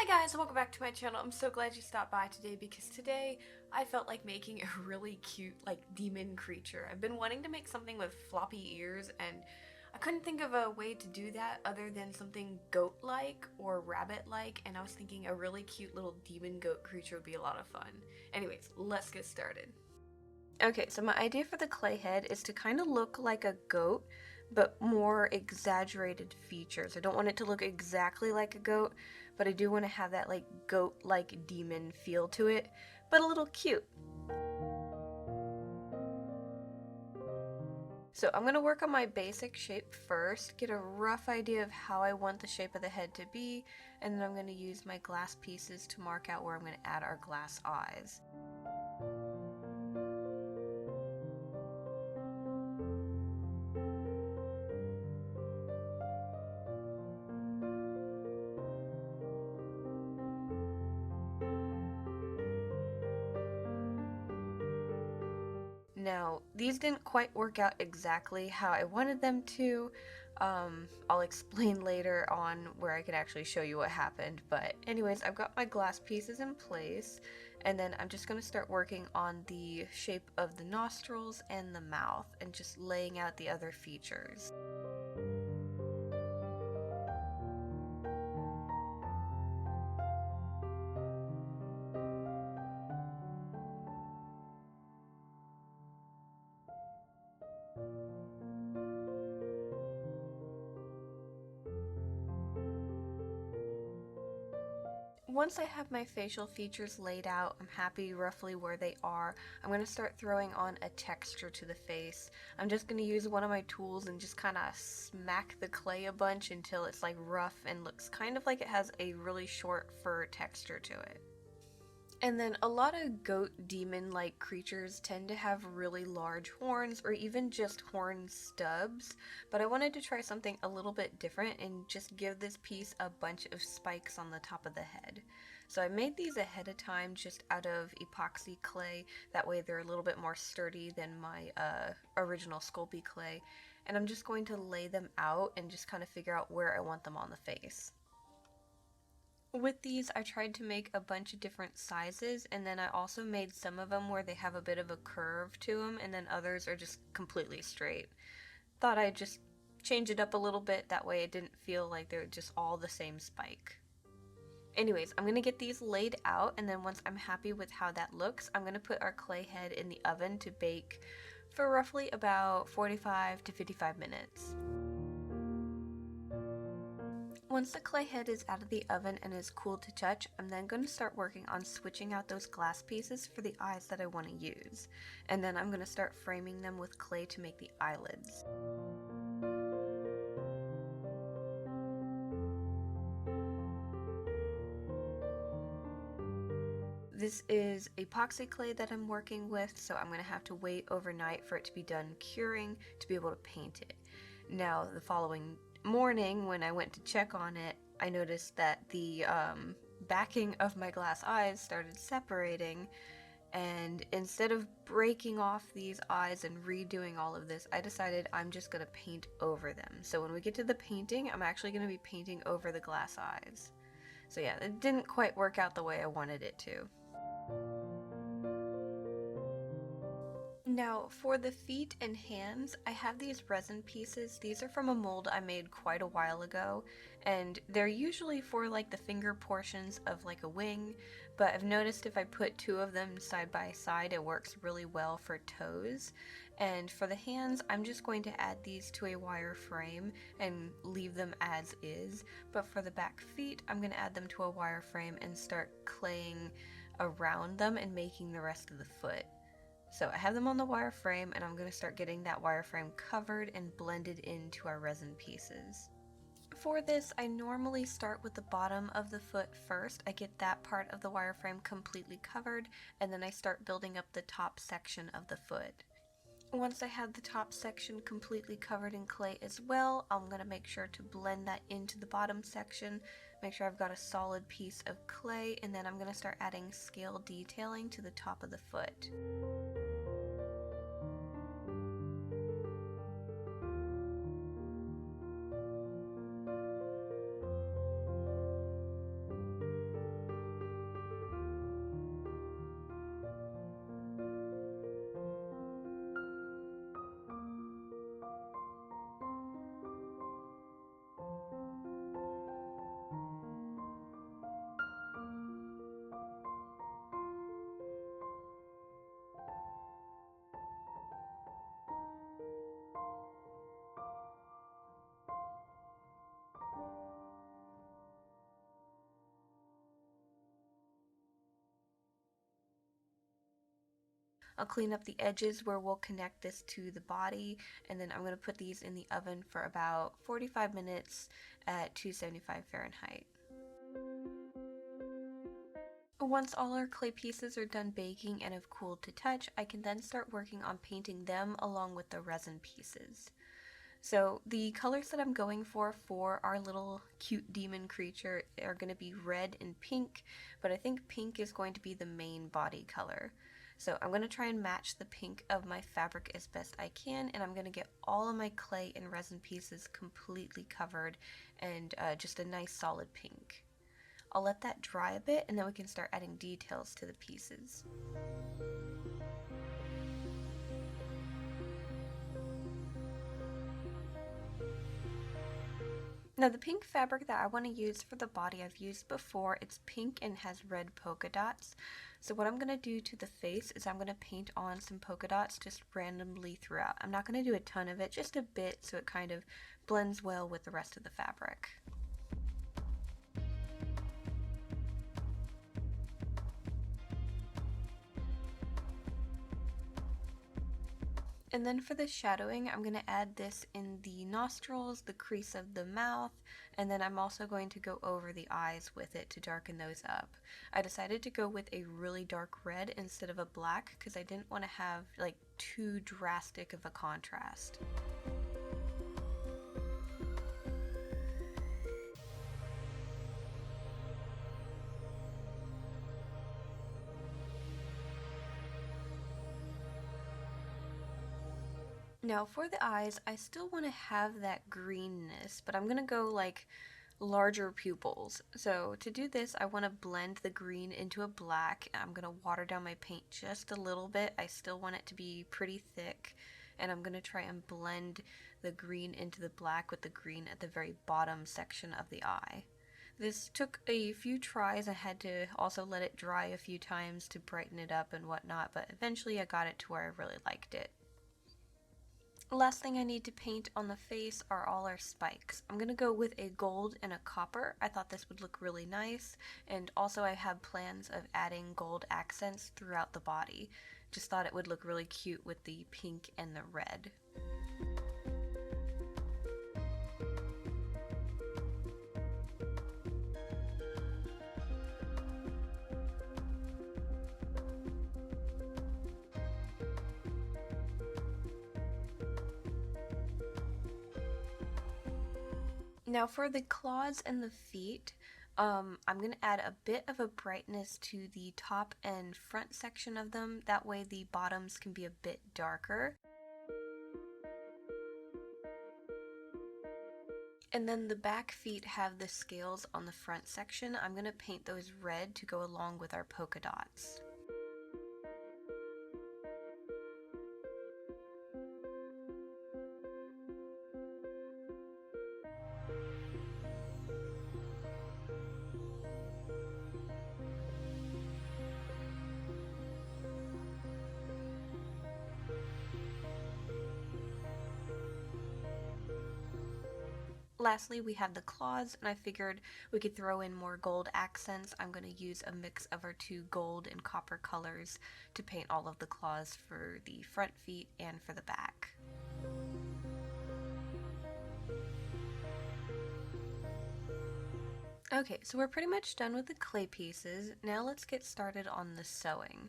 Hi guys, welcome back to my channel. I'm so glad you stopped by today because today I felt like making a really cute demon creature. I've been wanting to make something with floppy ears and I couldn't think of a way to do that other than something goat-like or rabbit-like, and I was thinking a really cute little demon goat creature would be a lot of fun. Anyways, let's get started. Okay, so my idea for the clay head is to kind of look like a goat, but more exaggerated features. I don't want it to look exactly like a goat, but I do want to have that goat-like demon feel to it, but a little cute. So I'm going to work on my basic shape first, get a rough idea of how I want the shape of the head to be, and then I'm going to use my glass pieces to mark out where I'm going to add our glass eyes. Now, these didn't quite work out exactly how I wanted them to. I'll explain later on where I can actually show you what happened, but anyways, I've got my glass pieces in place, and then I'm just going to start working on the shape of the nostrils and the mouth, and just laying out the other features. Once I have my facial features laid out, I'm happy roughly where they are, I'm going to start throwing on a texture to the face. I'm just going to use one of my tools and just kind of smack the clay a bunch until it's rough and looks kind of like it has a really short fur texture to it. And then a lot of goat demon-like creatures tend to have really large horns or even just horn stubs, but I wanted to try something a little bit different and just give this piece a bunch of spikes on the top of the head. So I made these ahead of time just out of epoxy clay, that way they're a little bit more sturdy than my original Sculpey clay, and I'm just going to lay them out and just kind of figure out where I want them on the face. With these, I tried to make a bunch of different sizes, and then I also made some of them where they have a bit of a curve to them, and then others are just completely straight. Thought I'd just change it up a little bit, that way it didn't feel like they're just all the same spike. Anyways, I'm going to get these laid out, and then once I'm happy with how that looks, I'm going to put our clay head in the oven to bake for roughly about 45 to 55 minutes. Once the clay head is out of the oven and is cool to touch, I'm then going to start working on switching out those glass pieces for the eyes that I want to use. And then I'm going to start framing them with clay to make the eyelids. This is epoxy clay that I'm working with, so I'm going to have to wait overnight for it to be done curing to be able to paint it. Now, the following morning when I went to check on it, I noticed that the backing of my glass eyes started separating, and instead of breaking off these eyes and redoing all of this, I decided I'm just going to paint over them. So when we get to the painting, I'm actually going to be painting over the glass eyes. So yeah, it didn't quite work out the way I wanted it to. Now, for the feet and hands, I have these resin pieces. These are from a mold I made quite a while ago, and they're usually for the finger portions of a wing, but I've noticed if I put two of them side by side, it works really well for toes. And for the hands, I'm just going to add these to a wire frame and leave them as is, but for the back feet, I'm going to add them to a wire frame and start claying around them and making the rest of the foot. So I have them on the wire frame, and I'm going to start getting that wire frame covered and blended into our resin pieces. For this, I normally start with the bottom of the foot first. I get that part of the wireframe completely covered, and then I start building up the top section of the foot. Once I have the top section completely covered in clay as well, I'm going to make sure to blend that into the bottom section, make sure I've got a solid piece of clay, and then I'm going to start adding scale detailing to the top of the foot. I'll clean up the edges where we'll connect this to the body, and then I'm going to put these in the oven for about 45 minutes at 275 Fahrenheit. Once all our clay pieces are done baking and have cooled to touch, I can then start working on painting them along with the resin pieces. So the colors that I'm going for our little cute demon creature are going to be red and pink, but I think pink is going to be the main body color. So I'm going to try and match the pink of my fabric as best I can, and I'm going to get all of my clay and resin pieces completely covered and just a nice solid pink. I'll let that dry a bit and then we can start adding details to the pieces. Now the pink fabric that I want to use for the body I've used before. It's pink and has red polka dots. So what I'm going to do to the face is I'm going to paint on some polka dots just randomly throughout. I'm not going to do a ton of it, just a bit so it kind of blends well with the rest of the fabric. And then for the shadowing, I'm going to add this in the nostrils, the crease of the mouth, and then I'm also going to go over the eyes with it to darken those up. I decided to go with a really dark red instead of a black because I didn't want to have like too drastic of a contrast. Now for the eyes, I still want to have that greenness, but I'm going to go like larger pupils. So to do this, I want to blend the green into a black. I'm going to water down my paint just a little bit. I still want it to be pretty thick, and I'm going to try and blend the green into the black with the green at the very bottom section of the eye. This took a few tries. I had to also let it dry a few times to brighten it up and whatnot, but eventually I got it to where I really liked it. Last thing I need to paint on the face are all our spikes. I'm going to go with a gold and a copper. I thought this would look really nice, and also I have plans of adding gold accents throughout the body. Just thought it would look really cute with the pink and the red. Now for the claws and the feet, I'm going to add a bit of a brightness to the top and front section of them. That way the bottoms can be a bit darker. And then the back feet have the scales on the front section. I'm going to paint those red to go along with our polka dots. Lastly, we have the claws, and I figured we could throw in more gold accents. I'm going to use a mix of our two gold and copper colors to paint all of the claws for the front feet and for the back. Okay, so we're pretty much done with the clay pieces. Now let's get started on the sewing.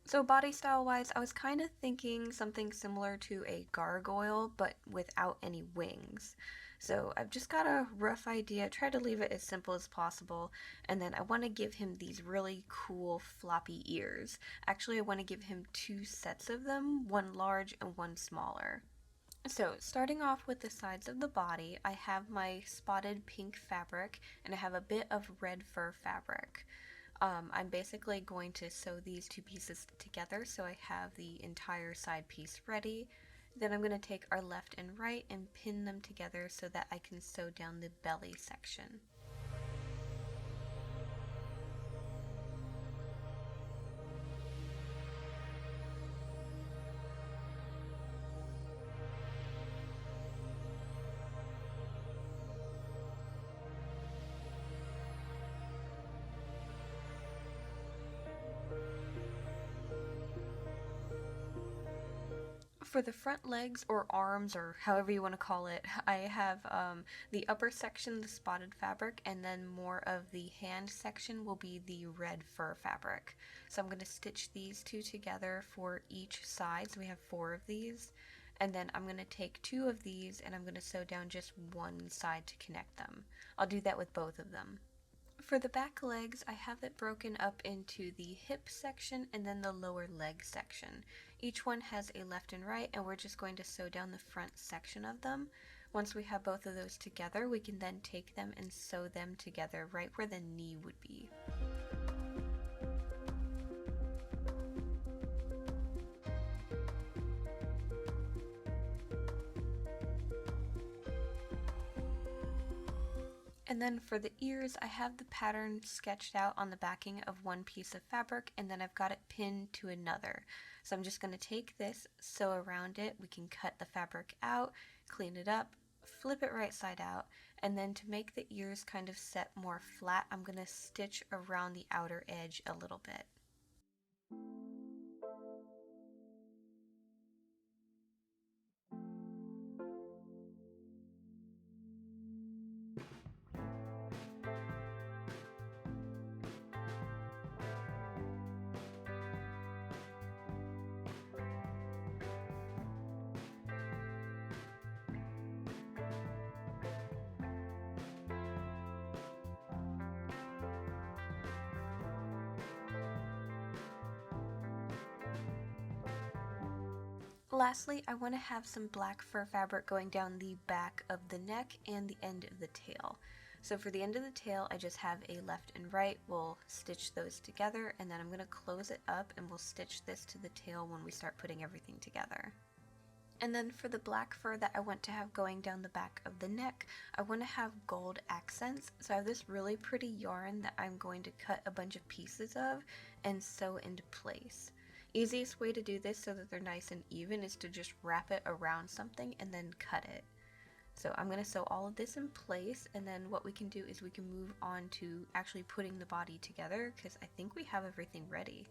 So body style wise, I was kind of thinking something similar to a gargoyle, but without any wings. So I've just got a rough idea, try to leave it as simple as possible, and then I want to give him these really cool floppy ears. Actually, I want to give him two sets of them, one large and one smaller. So starting off with the sides of the body, I have my spotted pink fabric and I have a bit of red fur fabric. I'm basically going to sew these two pieces together so I have the entire side piece ready. Then I'm going to take our left and right and pin them together so that I can sew down the belly section. For the front legs or arms or however you want to call it, I have the upper section, the spotted fabric, and then more of the hand section will be the red fur fabric. So I'm going to stitch these two together for each side. So we have 4 of these. And then I'm going to take 2 of these and I'm going to sew down just one side to connect them. I'll do that with both of them. For the back legs, I have it broken up into the hip section and then the lower leg section. Each one has a left and right, and we're just going to sew down the front section of them. Once we have both of those together, we can then take them and sew them together right where the knee would be. And then for the ears, I have the pattern sketched out on the backing of one piece of fabric, and then I've got it pinned to another. So I'm just going to take this, sew around it. We can cut the fabric out, clean it up, flip it right side out, and then to make the ears kind of set more flat, I'm going to stitch around the outer edge a little bit. Lastly, I want to have some black fur fabric going down the back of the neck and the end of the tail. So for the end of the tail, I just have a left and right. We'll stitch those together, and then I'm going to close it up and we'll stitch this to the tail when we start putting everything together. And then for the black fur that I want to have going down the back of the neck, I want to have gold accents. So I have this really pretty yarn that I'm going to cut a bunch of pieces of and sew into place. Easiest way to do this so that they're nice and even is to just wrap it around something and then cut it. So I'm going to sew all of this in place, and then what we can do is we can move on to actually putting the body together, because I think we have everything ready.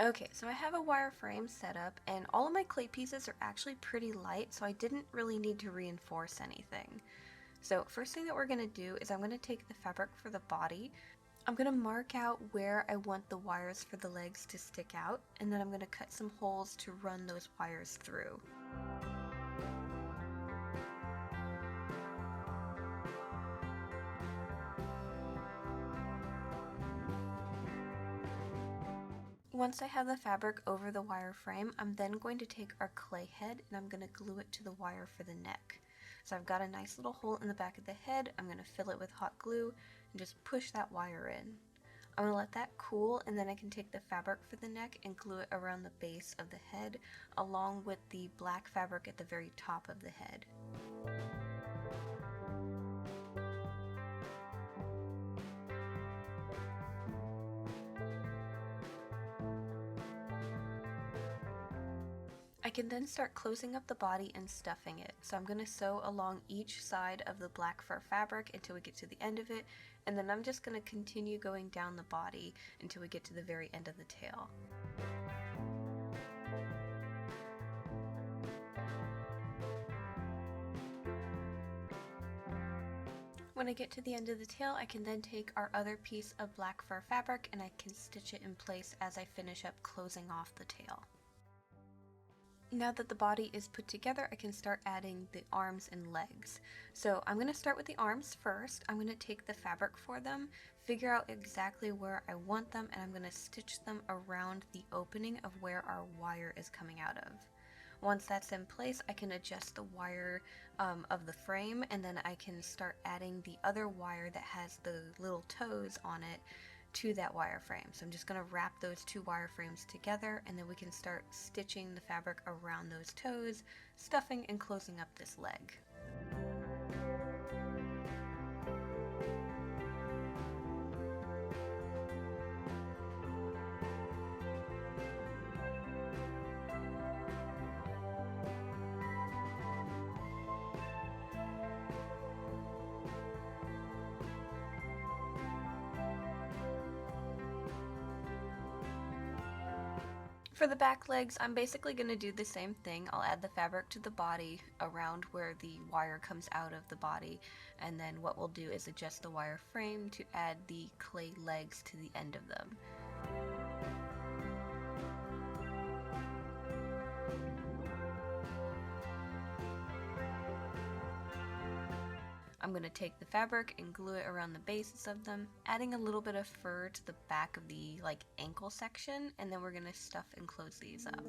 Okay, so I have a wireframe set up, and all of my clay pieces are actually pretty light, so I didn't really need to reinforce anything. So first thing that we're going to do is I'm going to take the fabric for the body. I'm going to mark out where I want the wires for the legs to stick out, and then I'm going to cut some holes to run those wires through. Once I have the fabric over the wireframe, I'm then going to take our clay head and I'm going to glue it to the wire for the neck. So I've got a nice little hole in the back of the head. I'm going to fill it with hot glue and just push that wire in. I'm going to let that cool, and then I can take the fabric for the neck and glue it around the base of the head along with the black fabric at the very top of the head. I can then start closing up the body and stuffing it. So I'm going to sew along each side of the black fur fabric until we get to the end of it, and then I'm just going to continue going down the body until we get to the very end of the tail. When I get to the end of the tail, I can then take our other piece of black fur fabric and I can stitch it in place as I finish up closing off the tail. Now that the body is put together, I can start adding the arms and legs. So I'm going to start with the arms first. I'm going to take the fabric for them, figure out exactly where I want them, and I'm going to stitch them around the opening of where our wire is coming out of. Once that's in place, I can adjust the wire of the frame, and then I can start adding the other wire that has the little toes on it to that wireframe. So I'm just going to wrap those two wireframes together, and then we can start stitching the fabric around those toes, stuffing and closing up this leg. For the back legs, I'm basically going to do the same thing. I'll add the fabric to the body around where the wire comes out of the body, and then what we'll do is adjust the wire frame to add the clay legs to the end of them. I'm going to take the fabric and glue it around the bases of them, adding a little bit of fur to the back of the ankle section, and then we're going to stuff and close these up.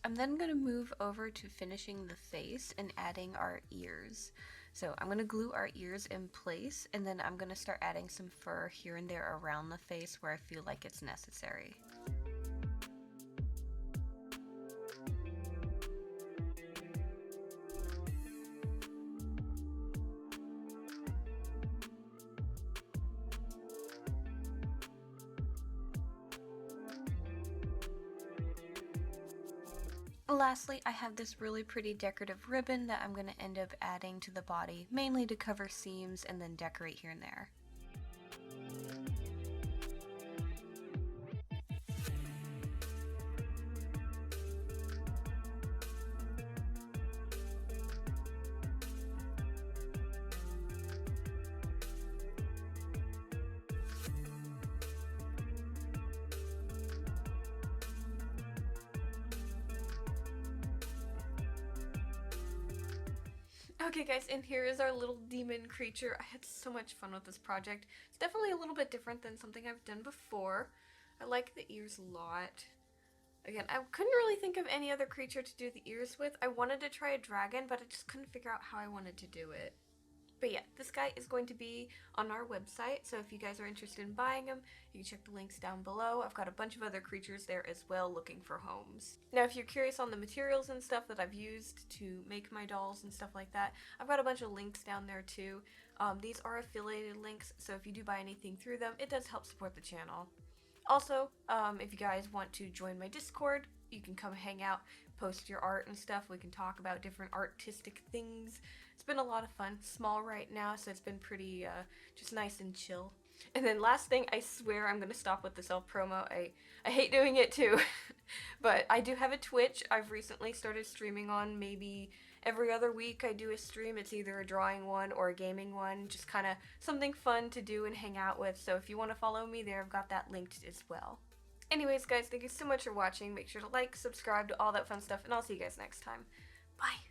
I'm then going to move over to finishing the face and adding our ears. So I'm going to glue our ears in place, and then I'm going to start adding some fur here and there around the face where I feel like it's necessary. Lastly, I have this really pretty decorative ribbon that I'm going to end up adding to the body, mainly to cover seams and then decorate here and there. Okay guys, and here is our little demon creature. I had so much fun with this project. It's definitely a little bit different than something I've done before. I like the ears a lot. Again, I couldn't really think of any other creature to do the ears with. I wanted to try a dragon, but I just couldn't figure out how I wanted to do it. But yeah, this guy is going to be on our website, so if you guys are interested in buying him, you can check the links down below. I've got a bunch of other creatures there as well looking for homes. Now, if you're curious on the materials and stuff that I've used to make my dolls and stuff like that, I've got a bunch of links down there too. These are affiliated links, so if you do buy anything through them, it does help support the channel. Also, if you guys want to join my Discord, you can come hang out, post your art and stuff. We can talk about different artistic things. It's been a lot of fun. Small right now, so it's been pretty just nice and chill. And then last thing, I swear I'm going to stop with the self-promo. I hate doing it too. But I do have a Twitch. I've recently started streaming on. Maybe every other week I do a stream. It's either a drawing one or a gaming one. Just kind of something fun to do and hang out with. So if you want to follow me there, I've got that linked as well. Anyways, guys, thank you so much for watching. Make sure to like, subscribe, do all that fun stuff, and I'll see you guys next time. Bye!